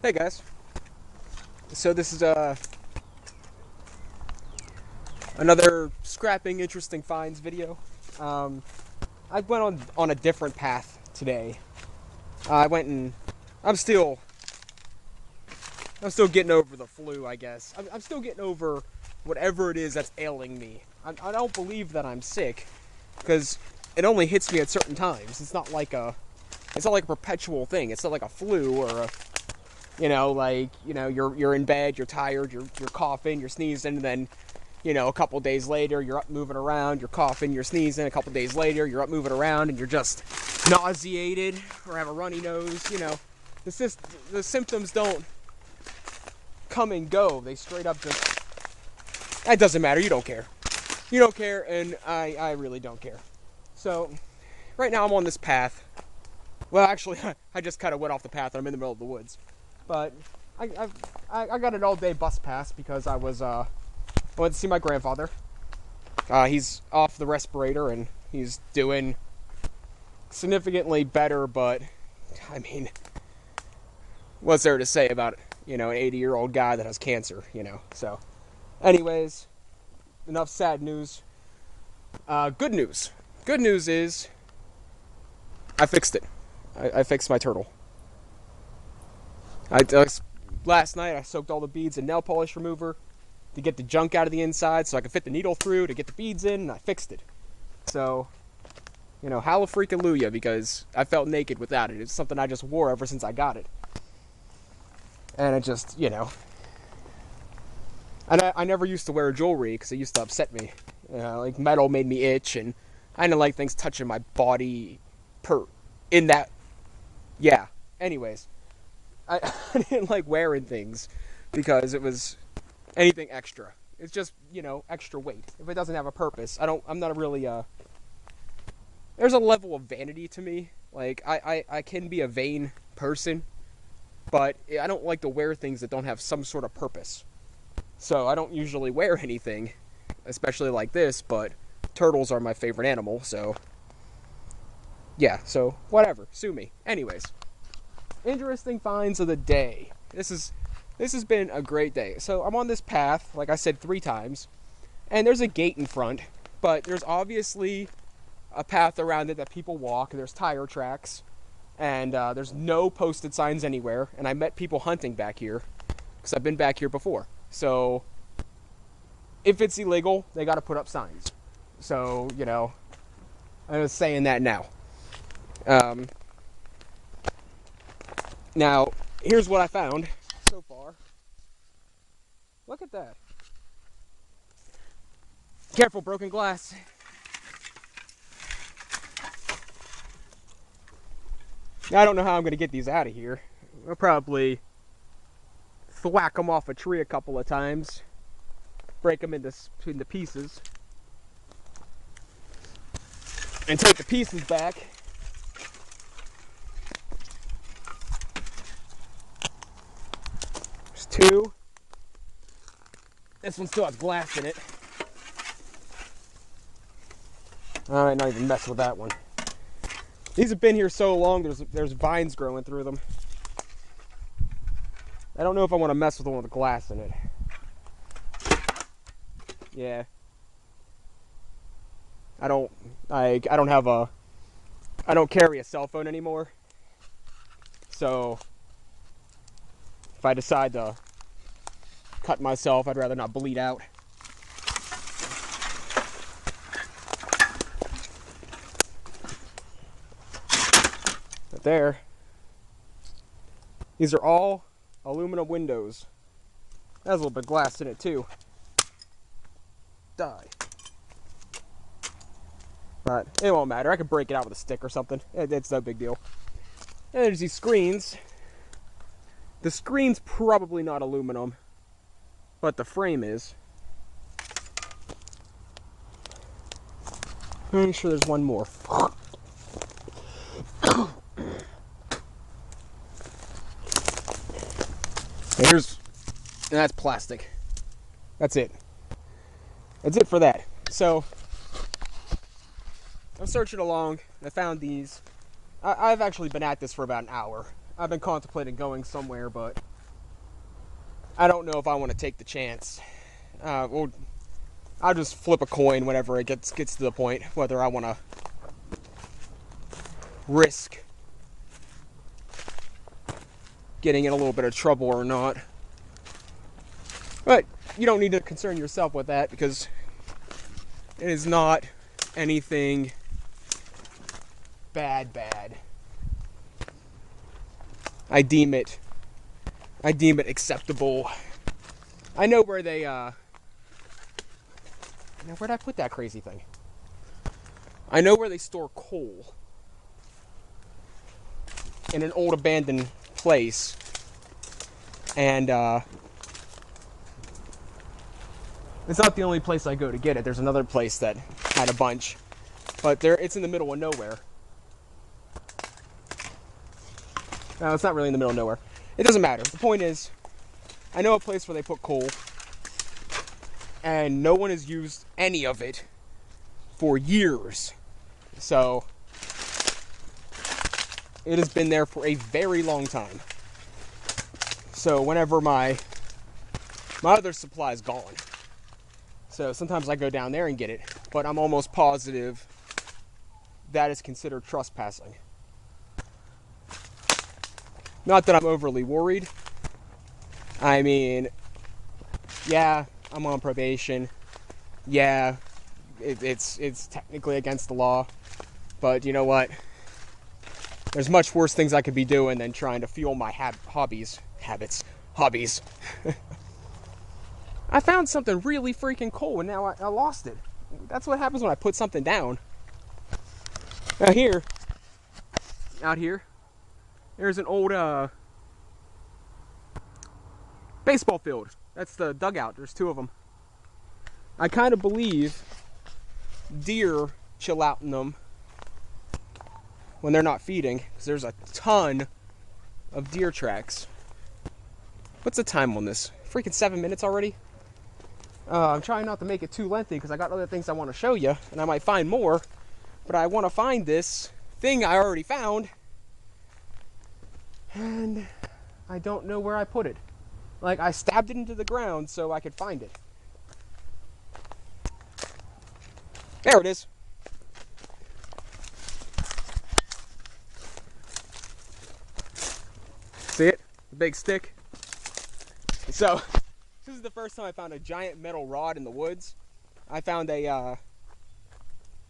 Hey guys, so this is another scrapping interesting finds video. I went on a different path today. I went and I'm still getting over the flu, I guess. I'm still getting over whatever it is that's ailing me. I don't believe that I'm sick because it only hits me at certain times. It's not like a perpetual thing. It's not like a flu or a you're in bed, you're tired, you're coughing, you're sneezing, and then, a couple days later, you're up moving around, you're coughing, you're sneezing, a couple days later, you're up moving around, and you're just nauseated, or have a runny nose, the symptoms don't come and go, they straight up just, that doesn't matter, you don't care. You don't care, and I really don't care. So, right now I'm on this path. Well, actually, I just kind of went off the path, I'm in the middle of the woods. But I got an all-day bus pass because I went to see my grandfather. He's off the respirator and he's doing significantly better, but I mean, what's there to say about, an 80-year-old guy that has cancer, So, anyways, enough sad news. Good news. Good news is I fixed it. I fixed my turtle. Last night I soaked all the beads in nail polish remover to get the junk out of the inside so I could fit the needle through to get the beads in, and I fixed it. So, hallelujah, because I felt naked without it. It's something I just wore ever since I got it. And it just, and I never used to wear jewelry because it used to upset me. Like metal made me itch, and I didn't like things touching my body Anyways. I didn't like wearing things because it was anything extra. It's just, extra weight. If it doesn't have a purpose, I'm not really there's a level of vanity to me. Like, I can be a vain person, but I don't like to wear things that don't have some sort of purpose. So I don't usually wear anything, especially like this, but turtles are my favorite animal, so yeah, so whatever, sue me. Anyways. Interesting finds of the day. This has been a great day. So I'm on this path, like I said 3 times, and there's a gate in front, but there's obviously a path around it that people walk. There's tire tracks, and there's no posted signs anywhere. And I met people hunting back here because I've been back here before. So if it's illegal, they got to put up signs. So I'm just saying that now. Now, here's what I found so far. Look at that. Careful, broken glass. Now, I don't know how I'm going to get these out of here. I'll probably thwack them off a tree a couple of times. Break them into pieces. And take the pieces back. There's 2. This one still has glass in it. I might not even mess with that one. These have been here so long, there's vines growing through them. I don't know if I want to mess with the one with the glass in it. Yeah. I don't carry a cell phone anymore. So if I decide to cut myself, I'd rather not bleed out. But there. These are all aluminum windows. That has a little bit of glass in it too. Die. But it won't matter. I could break it out with a stick or something. It's no big deal. And there's these screens. The screen's probably not aluminum, but the frame is. I'm sure there's one more. And that's plastic. That's it. That's it for that. So, I'm searching along. I found these. I've actually been at this for about an hour. I've been contemplating going somewhere, but I don't know if I want to take the chance. Well, I'll just flip a coin whenever it gets to the point, whether I want to risk getting in a little bit of trouble or not. But you don't need to concern yourself with that, because it is not anything bad. I deem it acceptable. I know where they now where'd I put that crazy thing? I know where they store coal. In an old abandoned place. And it's not the only place I go to get it. There's another place that had a bunch. But it's in the middle of nowhere. No, it's not really in the middle of nowhere. It doesn't matter. The point is, I know a place where they put coal, and no one has used any of it for years. So, it has been there for a very long time. So, whenever my other supply is gone. So, sometimes I go down there and get it, but I'm almost positive that is considered trespassing. Not that I'm overly worried. I mean, yeah, I'm on probation. Yeah, it's technically against the law. But you know what? There's much worse things I could be doing than trying to fuel my hobbies. I found something really freaking cool, and now I lost it. That's what happens when I put something down. Out here, there's an old baseball field. That's the dugout. There's two of them. I kind of believe deer chill out in them when they're not feeding, because there's a ton of deer tracks. What's the time on this? Freaking 7 minutes already? I'm trying not to make it too lengthy, because I got other things I want to show you, and I might find more, but I want to find this thing I already found, and I don't know where I put it. Like, I stabbed it into the ground so I could find it. There it is. See it? The big stick. So, this is the first time I found a giant metal rod in the woods. I found a,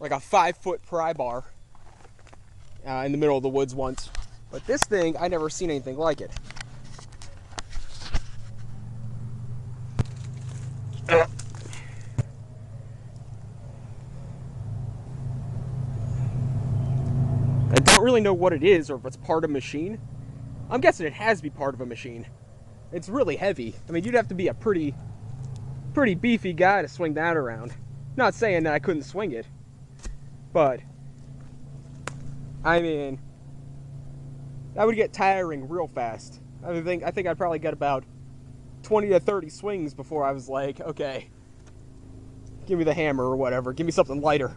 like a 5-foot pry bar in the middle of the woods once. But this thing, I never seen anything like it. I don't really know what it is, or if it's part of a machine. I'm guessing it has to be part of a machine. It's really heavy. I mean, you'd have to be a pretty beefy guy to swing that around. Not saying that I couldn't swing it, but I mean, that would get tiring real fast. I think I'd probably get about 20 to 30 swings before I was like, okay, give me the hammer or whatever. Give me something lighter.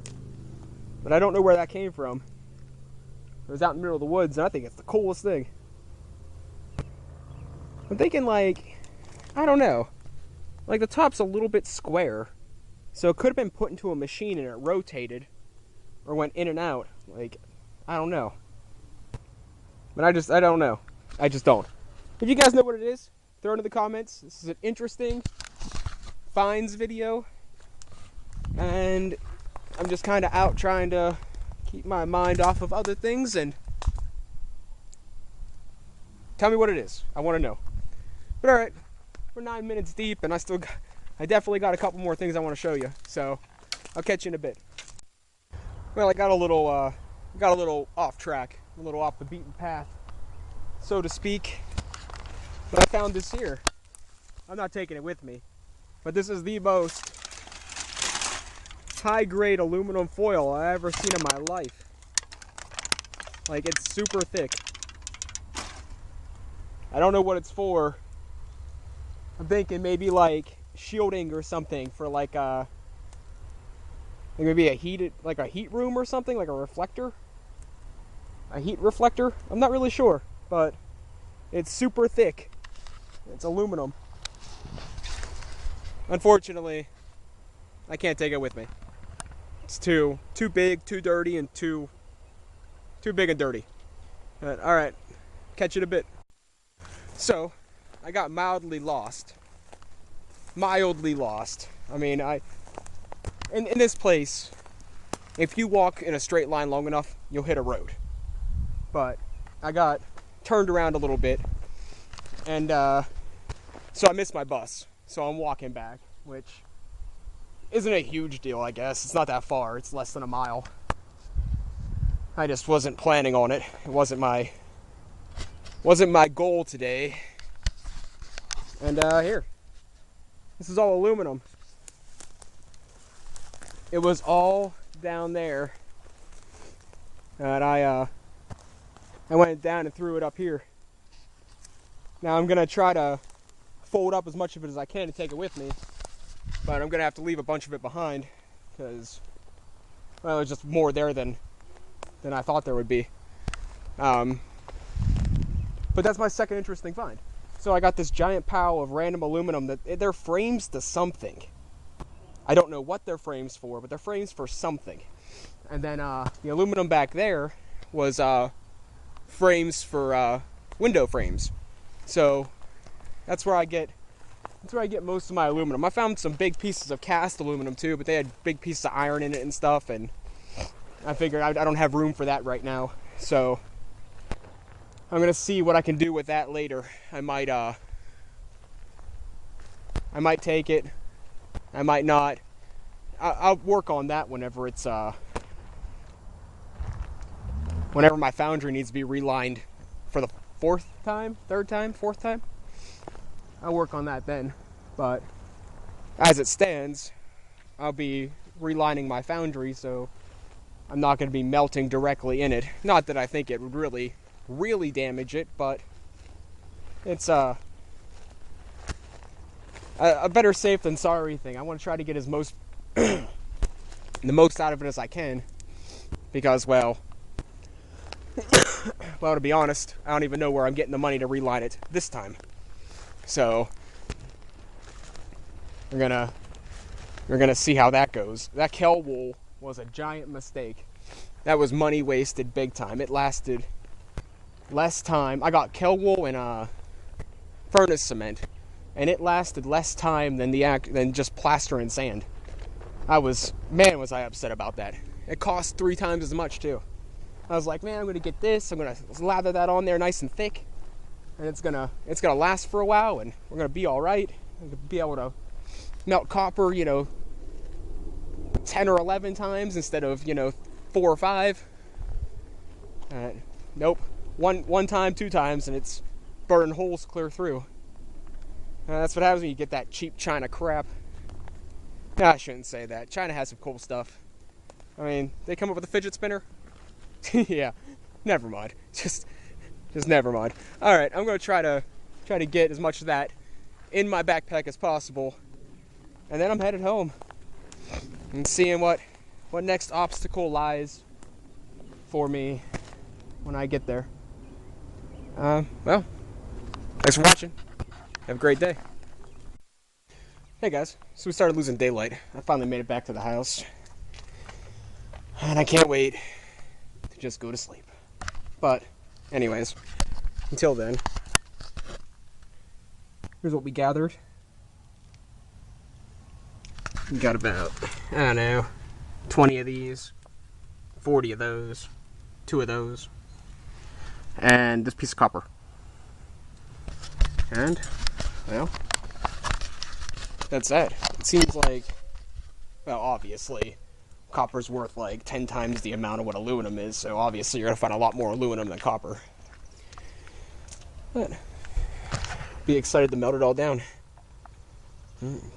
But I don't know where that came from. It was out in the middle of the woods, and I think it's the coolest thing. I'm thinking, like, I don't know. Like, the top's a little bit square. So it could have been put into a machine and it rotated. Or went in and out. Like, I don't know. But I don't know. I just don't. If you guys know what it is, throw it in the comments. This is an interesting finds video. And I'm just kind of out trying to keep my mind off of other things, and tell me what it is. I want to know. But alright, we're 9 minutes deep, and I definitely got a couple more things I want to show you. So I'll catch you in a bit. Well, I got a little off track, a little off the beaten path, so to speak. But I found this here. I'm not taking it with me, but this is the most high-grade aluminum foil I've ever seen in my life. Like, it's super thick. I don't know what it's for. I'm thinking maybe like shielding or something for like maybe a heat room or something, like a reflector. A heat reflector? I'm not really sure, but it's super thick. It's aluminum. unfortunately, I can't take it with me. It's too big, too dirty, and too big and dirty. But, all right, catch it a bit. So, I got mildly lost. Mildly lost. I mean, in this place, if you walk in a straight line long enough, you'll hit a road. But I got turned around a little bit, and so I missed my bus. So I'm walking back, which isn't a huge deal, I guess. It's not that far. It's less than a mile. I just wasn't planning on it. It wasn't my goal today. And here. This is all aluminum. It was all down there. And I went down and threw it up here. Now I'm gonna try to fold up as much of it as I can to take it with me, but I'm gonna have to leave a bunch of it behind because, well, there's just more there than I thought there would be. But that's my second interesting find. So I got this giant pile of random aluminum that they're frames to something. I don't know what they're frames for, but they're frames for something. And then the aluminum back there was frames for window frames. So that's where I get most of my aluminum. I found some big pieces of cast aluminum too, but they had big pieces of iron in it and stuff, and I figured I don't have room for that right now. So I'm gonna see what I can do with that later. I might take it. I might not. I'll work on that whenever it's whenever my foundry needs to be relined for the fourth time. I'll work on that then. But as it stands, I'll be relining my foundry, so I'm not going to be melting directly in it. Not that I think it would really damage it, but it's a better safe than sorry thing. I want to try to get the most out of it as I can, because, well, to be honest, I don't even know where I'm getting the money to reline it this time. So we're gonna see how that goes. That Kel wool was a giant mistake. That was money wasted big time. It lasted less time. I got Kel wool and furnace cement, and it lasted less time than just plaster and sand. Was I upset about that. It cost 3 times as much too. I was like, man, I'm gonna get this. I'm gonna lather that on there nice and thick, and it's gonna last for a while, and we're gonna be all right. I'm gonna be able to melt copper, 10 or 11 times instead of 4 or 5. Nope, one time, 2 times, and it's burning holes clear through. That's what happens when you get that cheap China crap. I shouldn't say that. China has some cool stuff. I mean, they come up with a fidget spinner. Yeah, never mind. Just never mind. All right, I'm gonna try to get as much of that in my backpack as possible, and then I'm headed home and seeing what next obstacle lies for me when I get there. Well, thanks for watching. Have a great day. Hey guys, so we started losing daylight. I finally made it back to the house, and I can't wait to just go to sleep. But anyways, until then, here's what we gathered. We got about, I don't know, 20 of these, 40 of those, 2 of those, and this piece of copper. And, well, that's that. It seems like, well, obviously, copper's worth like 10 times the amount of what aluminum is, so obviously you're going to find a lot more aluminum than copper. But, be excited to melt it all down.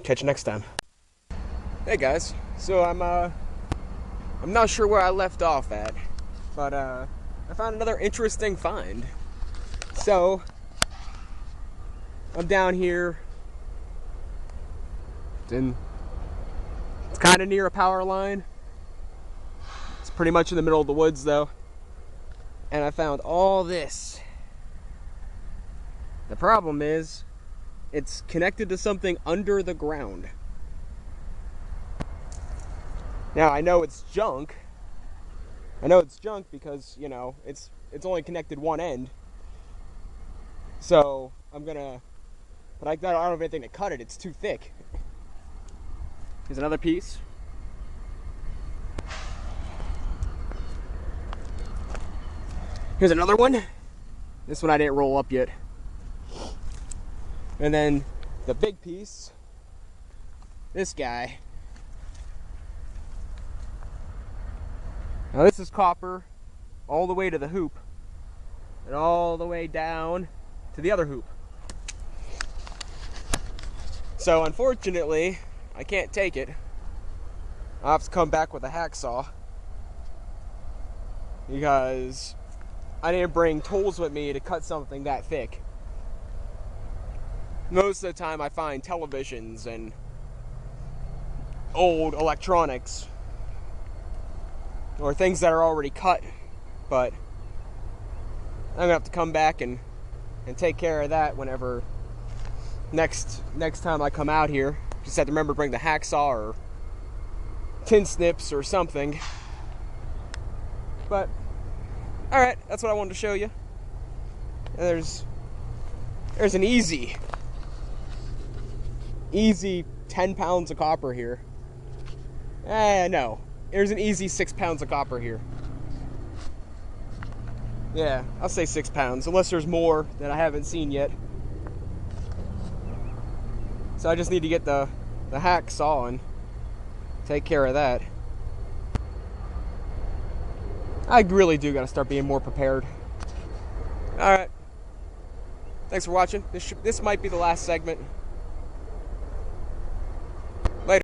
Catch you next time. Hey guys, so I'm not sure where I left off at, but I found another interesting find. So, I'm down here, and it's kind of near a power line. It's pretty much in the middle of the woods though, and I found all this. The problem is, it's connected to something under the ground. Now I know it's junk. I know it's junk because, you know, it's only connected one end. So I'm gonna, but I don't have anything to cut it. It's too thick. Here's another piece. Here's another one. This one I didn't roll up yet. And then the big piece, this guy. Now this is copper all the way to the hoop and all the way down to the other hoop. So unfortunately, I can't take it. I'll have to come back with a hacksaw because I didn't bring tools with me to cut something that thick. Most of the time I find televisions and old electronics or things that are already cut, but I'm gonna have to come back and take care of that whenever next time I come out here. Just have to remember to bring the hacksaw or tin snips or something. But alright, that's what I wanted to show you. There's an easy 10 pounds of copper here. No. There's an easy 6 pounds of copper here. Yeah, I'll say 6 pounds, unless there's more that I haven't seen yet. So I just need to get the hacksaw and take care of that. I really do gotta start being more prepared. Alright. Thanks for watching. This might be the last segment. Later.